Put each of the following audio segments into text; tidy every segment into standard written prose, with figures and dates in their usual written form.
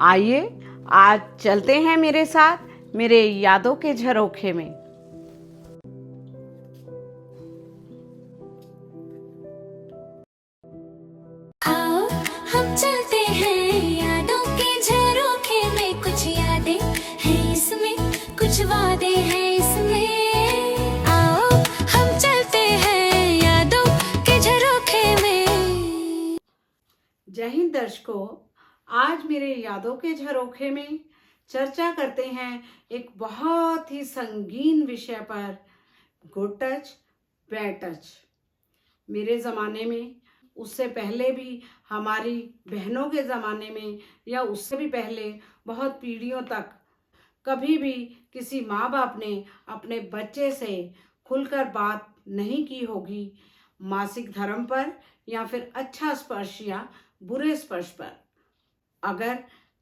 आइए आज चलते हैं मेरे साथ मेरे यादों के झरोखे में। आओ हम चलते हैं यादों के झरोखे में। कुछ यादें हैं इसमें, कुछ वादे हैं इसमें। आओ हम चलते हैं यादों के झरोखे में। जय हिंद दर्शकों, आज मेरे यादों के झरोखे में चर्चा करते हैं एक बहुत ही संगीन विषय पर, गुड टच बैड टच। मेरे ज़माने में, उससे पहले भी हमारी बहनों के ज़माने में, या उससे भी पहले बहुत पीढ़ियों तक कभी भी किसी माँ बाप ने अपने बच्चे से खुलकर बात नहीं की होगी मासिक धर्म पर, या फिर अच्छा स्पर्श या बुरे स्पर्श पर। अगर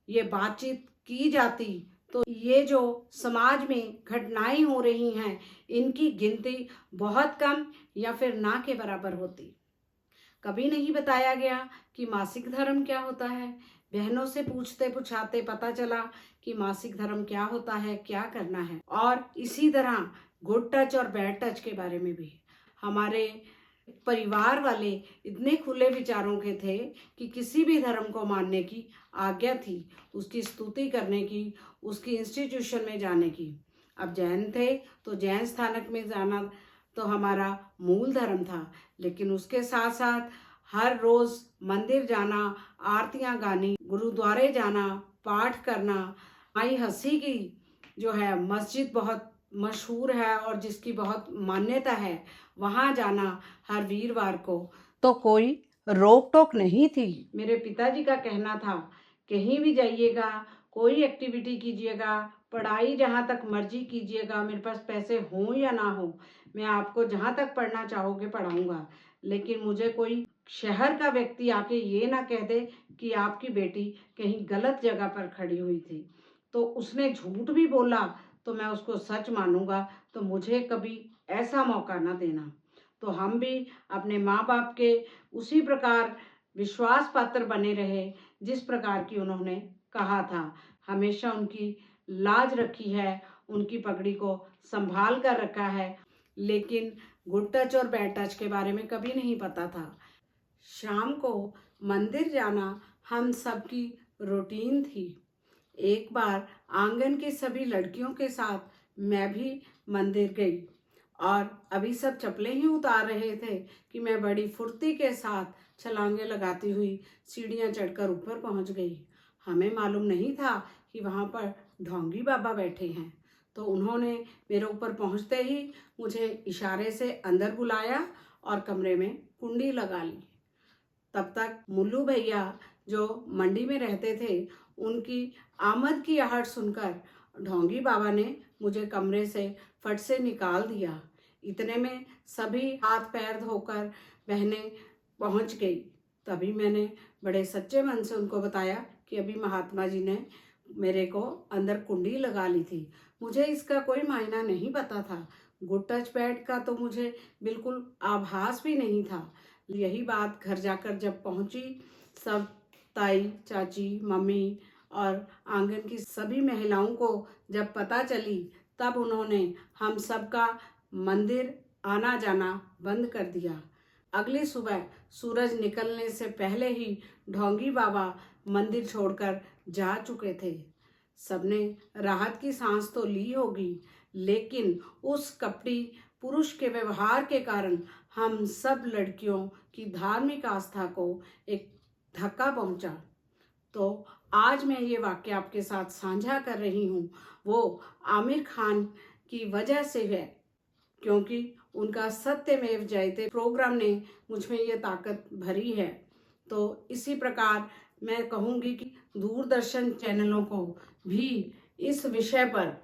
ये बातचीत की जाती तो ये जो समाज में घटनाएं हो रही हैं, इनकी गिनती बहुत कम या फिर ना के बराबर होती। कभी नहीं बताया गया कि मासिक धर्म क्या होता है। बहनों से पूछते पूछाते पता चला कि मासिक धर्म क्या होता है, क्या करना है। और इसी तरह गुड टच और बैड टच के बारे में भी हमारे परिवार वाले इतने खुले विचारों के थे कि किसी भी धर्म को मानने की आज्ञा थी, उसकी स्तुति करने की, उसकी इंस्टीट्यूशन में जाने की। अब जैन थे तो जैन स्थानक में जाना तो हमारा मूल धर्म था, लेकिन उसके साथ साथ हर रोज मंदिर जाना, आरतियां गानी, गुरुद्वारे जाना, पाठ करना, माई हंसी की जो है मस्जिद बहुत मशहूर है और जिसकी बहुत मान्यता है, वहाँ जाना हर वीरवार को, तो कोई रोक टोक नहीं थी। मेरे पिताजी का कहना था, कहीं भी जाइएगा, कोई एक्टिविटी कीजिएगा, पढ़ाई जहाँ तक मर्जी कीजिएगा, मेरे पास पैसे हों या ना हो, मैं आपको जहाँ तक पढ़ना चाहोगे पढ़ाऊँगा, लेकिन मुझे कोई शहर का व्यक्ति आके ये ना कह दे कि आपकी बेटी कहीं गलत जगह पर खड़ी हुई थी। तो उसने झूठ भी बोला तो मैं उसको सच मानूंगा, तो मुझे कभी ऐसा मौका ना देना। तो हम भी अपने माँ बाप के उसी प्रकार विश्वास पात्र बने रहे जिस प्रकार की उन्होंने कहा था। हमेशा उनकी लाज रखी है, उनकी पगड़ी को संभाल कर रखा है, लेकिन गुड टच और बैड टच के बारे में कभी नहीं पता था। शाम को मंदिर जाना हम सबकी रूटीन थी। एक बार आंगन की सभी लड़कियों के साथ मैं भी मंदिर गई और अभी सब चप्पलें ही उतार रहे थे कि मैं बड़ी फुर्ती के साथ छलांगे लगाती हुई सीढ़ियां चढ़कर ऊपर पहुंच गई। हमें मालूम नहीं था कि वहां पर ढोंगी बाबा बैठे हैं, तो उन्होंने मेरे ऊपर पहुंचते ही मुझे इशारे से अंदर बुलाया और कमरे में कुंडी लगा ली। तब तक मुल्लू भैया जो मंडी में रहते थे, उनकी आमद की आहट सुनकर ढोंगी बाबा ने मुझे कमरे से फट से निकाल दिया। इतने में सभी हाथ पैर धोकर बहनें पहुंच गई। तभी मैंने बड़े सच्चे मन से उनको बताया कि अभी महात्मा जी ने मेरे को अंदर कुंडी लगा ली थी। मुझे इसका कोई मायना नहीं पता था, गुड टच बैड का तो मुझे बिल्कुल आभास भी नहीं था। यही बात घर जाकर जब पहुंची, सब ताई, चाची, मम्मी और आंगन की सभी महिलाओं को जब पता चली, तब उन्होंने हम सबका मंदिर आना जाना बंद कर दिया। अगली सुबह सूरज निकलने से पहले ही ढोंगी बाबा मंदिर छोड़कर जा चुके थे। सबने राहत की सांस तो ली होगी, लेकिन उस कपटी पुरुष के व्यवहार के कारण हम सब लड़कियों की धार्मिक आस्था को एक धक्का पहुंचा। तो आज मैं ये वाक्य आपके साथ साझा कर रही हूँ, वो आमिर खान की वजह से है, क्योंकि उनका सत्यमेव जयते प्रोग्राम ने मुझमें ये ताकत भरी है। तो इसी प्रकार मैं कहूँगी कि दूरदर्शन चैनलों को भी इस विषय पर,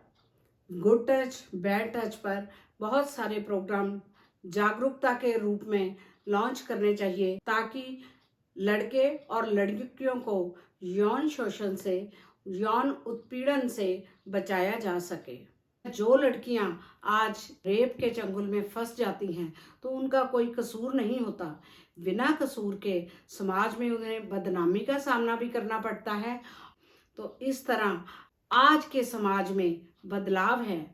गुड टच बैड टच पर बहुत सारे प्रोग्राम जागरूकता के रूप में लॉन्च करने चाहिए, ताकि लड़के और लड़कियों को यौन शोषण से, यौन उत्पीड़न से बचाया जा सके। जो लड़कियां आज रेप के चंगुल में फंस जाती हैं, तो उनका कोई कसूर नहीं होता। बिना कसूर के समाज में उन्हें बदनामी का सामना भी करना पड़ता है। तो इस तरह आज के समाज में बदलाव है।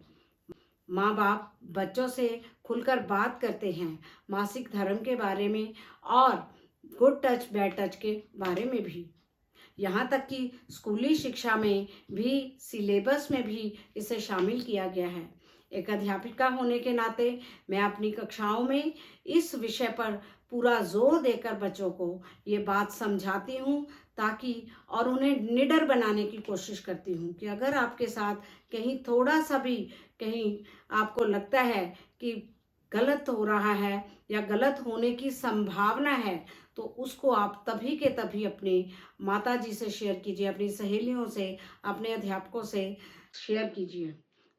माँ बाप बच्चों से खुलकर बात करते हैं, मासिक धर्म के बारे में और गुड टच बैड टच के बारे में भी। यहाँ तक कि स्कूली शिक्षा में भी, सिलेबस में भी इसे शामिल किया गया है। एक अध्यापिका होने के नाते मैं अपनी कक्षाओं में इस विषय पर पूरा जोर देकर बच्चों को ये बात समझाती हूँ, ताकि और उन्हें निडर बनाने की कोशिश करती हूँ कि अगर आपके साथ कहीं थोड़ा सा भी कहीं आपको लगता है कि गलत हो रहा है या गलत होने की संभावना है, तो उसको आप तभी के तभी अपने माताजी से शेयर कीजिए, अपनी सहेलियों से, अपने अध्यापकों से शेयर कीजिए।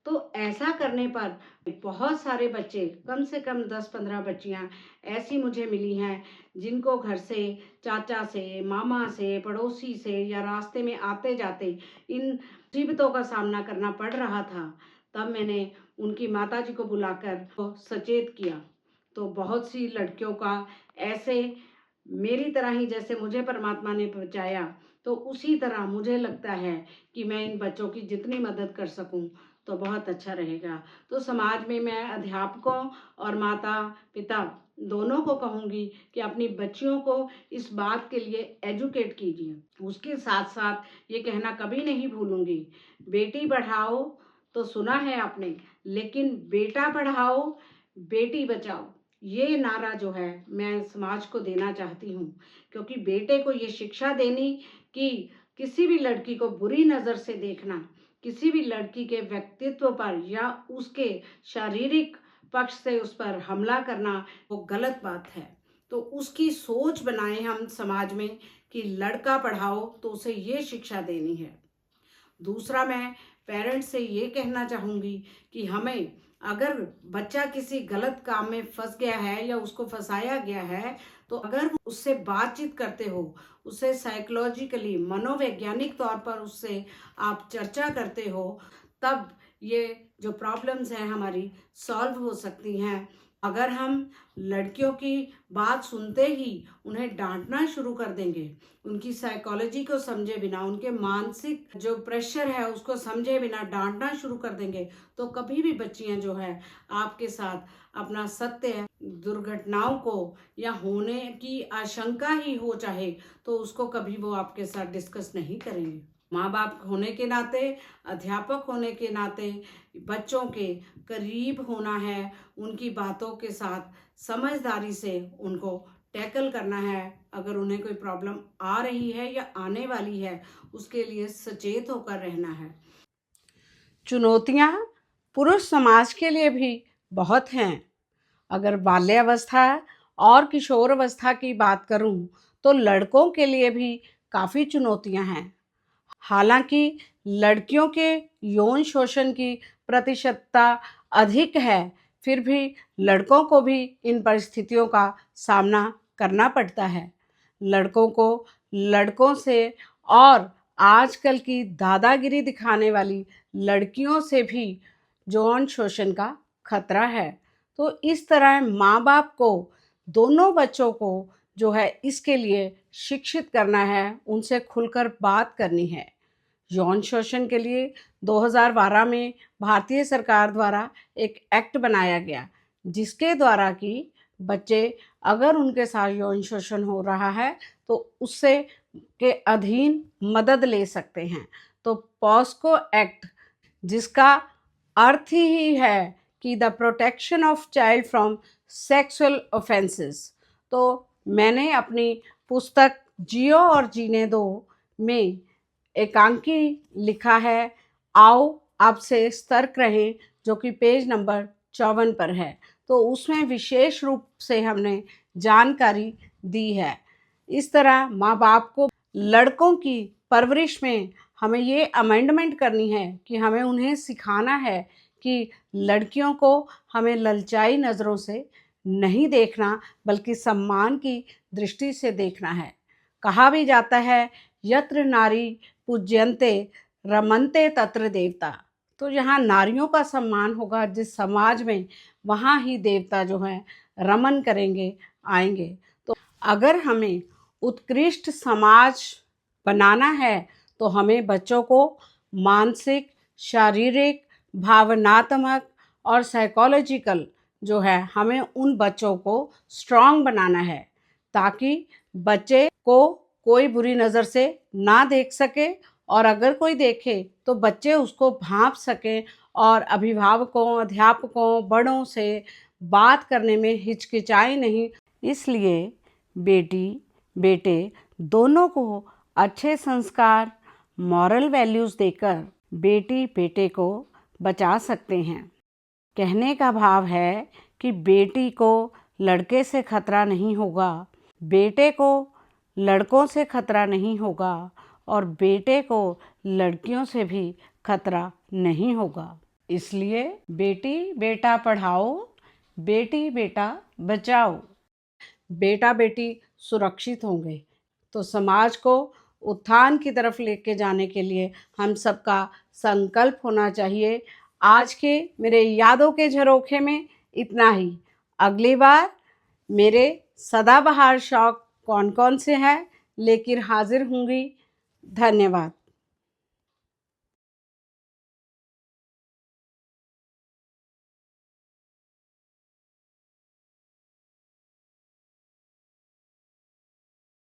तो ऐसा करने पर बहुत सारे बच्चे, कम से कम 10-15 बच्चियां ऐसी मुझे मिली हैं जिनको घर से, चाचा से, मामा से, पड़ोसी से या रास्ते में आते जाते इन मुसीबतों का सामना करना पड़ रहा था। तब मैंने उनकी माताजी को बुलाकर सचेत किया। तो बहुत सी लड़कियों का ऐसे मेरी तरह ही जैसे मुझे परमात्मा ने बचाया, तो उसी तरह मुझे लगता है कि मैं इन बच्चों की जितनी मदद कर सकूं तो बहुत अच्छा रहेगा। तो समाज में मैं अध्यापकों और माता पिता दोनों को कहूँगी कि अपनी बच्चियों को इस बात के लिए एजुकेट कीजिए। उसके साथ साथ ये कहना कभी नहीं भूलूंगी, बेटी बढ़ाओ तो सुना है आपने, लेकिन बेटा पढ़ाओ, बेटी बचाओ, ये नारा जो है मैं समाज को देना चाहती हूँ। क्योंकि बेटे को ये शिक्षा देनी कि किसी भी लड़की को बुरी नज़र से देखना, किसी भी लड़की के व्यक्तित्व पर या उसके शारीरिक पक्ष से उस पर हमला करना, वो गलत बात है। तो उसकी सोच बनाएं हम समाज में कि लड़का पढ़ाओ तो उसे ये शिक्षा देनी है। दूसरा, मैं पेरेंट्स से ये कहना चाहूँगी कि हमें, अगर बच्चा किसी गलत काम में फंस गया है या उसको फंसाया गया है, तो अगर उससे बातचीत करते हो, उससे साइकोलॉजिकली, मनोवैज्ञानिक तौर पर उससे आप चर्चा करते हो, तब ये जो प्रॉब्लम्स हैं हमारी सॉल्व हो सकती हैं। अगर हम लड़कियों की बात सुनते ही उन्हें डांटना शुरू कर देंगे, उनकी साइकोलॉजी को समझे बिना, उनके मानसिक जो प्रेशर है उसको समझे बिना डांटना शुरू कर देंगे, तो कभी भी बच्चियां जो है आपके साथ अपना सत्य, दुर्घटनाओं को या होने की आशंका ही हो चाहे, तो उसको कभी वो आपके साथ डिस्कस नहीं करेंगे। माँ बाप होने के नाते, अध्यापक होने के नाते बच्चों के करीब होना है, उनकी बातों के साथ समझदारी से उनको टैकल करना है। अगर उन्हें कोई प्रॉब्लम आ रही है या आने वाली है, उसके लिए सचेत होकर रहना है। चुनौतियाँ पुरुष समाज के लिए भी बहुत हैं। अगर बाल्यावस्था और किशोरावस्था की बात करूं, तो लड़कों के लिए भी काफ़ी चुनौतियां हैं। हालांकि लड़कियों के यौन शोषण की प्रतिशतता अधिक है, फिर भी लड़कों को भी इन परिस्थितियों का सामना करना पड़ता है। लड़कों को लड़कों से और आजकल की दादागिरी दिखाने वाली लड़कियों से भी यौन शोषण का खतरा है। तो इस तरह माँ बाप को दोनों बच्चों को जो है इसके लिए शिक्षित करना है, उनसे खुलकर बात करनी है। यौन शोषण के लिए 2012 में भारतीय सरकार द्वारा एक एक्ट बनाया गया, जिसके द्वारा कि बच्चे, अगर उनके साथ यौन शोषण हो रहा है तो उससे के अधीन मदद ले सकते हैं। तो पॉस्को एक्ट, जिसका अर्थ ही है कि the protection of child from sexual offences. तो मैंने अपनी पुस्तक जियो और जीने दो में एकांकी लिखा है, आओ आपसे सतर्क रहें, जो कि पेज नंबर 54 पर है। तो उसमें विशेष रूप से हमने जानकारी दी है। इस तरह माँ बाप को लड़कों की परवरिश में हमें ये अमेंडमेंट करनी है कि हमें उन्हें सिखाना है कि लड़कियों को हमें ललचाई नज़रों से नहीं देखना, बल्कि सम्मान की दृष्टि से देखना है। कहा भी जाता है, यत्र नारी पूज्यन्ते रमन्ते तत्र देवता। तो जहाँ नारियों का सम्मान होगा जिस समाज में, वहाँ ही देवता जो है रमन करेंगे, आएंगे। तो अगर हमें उत्कृष्ट समाज बनाना है तो हमें बच्चों को मानसिक, शारीरिक, भावनात्मक और साइकोलॉजिकल जो है, हमें उन बच्चों को स्ट्रांग बनाना है ताकि बच्चे को कोई बुरी नज़र से ना देख सके, और अगर कोई देखे तो बच्चे उसको भांप सकें और अभिभावकों, अध्यापकों, बड़ों से बात करने में हिचकिचाए नहीं। इसलिए बेटी बेटे दोनों को अच्छे संस्कार, मॉरल वैल्यूज़ देकर बेटी बेटे को बचा सकते हैं। कहने का भाव है कि बेटी को लड़के से खतरा नहीं होगा, बेटे को लड़कों से खतरा नहीं होगा, और बेटे को लड़कियों से भी खतरा नहीं होगा। इसलिए बेटी बेटा पढ़ाओ, बेटी बेटा बचाओ। बेटा बेटी सुरक्षित होंगे तो समाज को उत्थान की तरफ लेके जाने के लिए हम सबका संकल्प होना चाहिए। आज के मेरे यादों के झरोखे में इतना ही। अगली बार मेरे सदाबहार शौक कौन कौन से हैं लेकर हाजिर होंगी। धन्यवाद।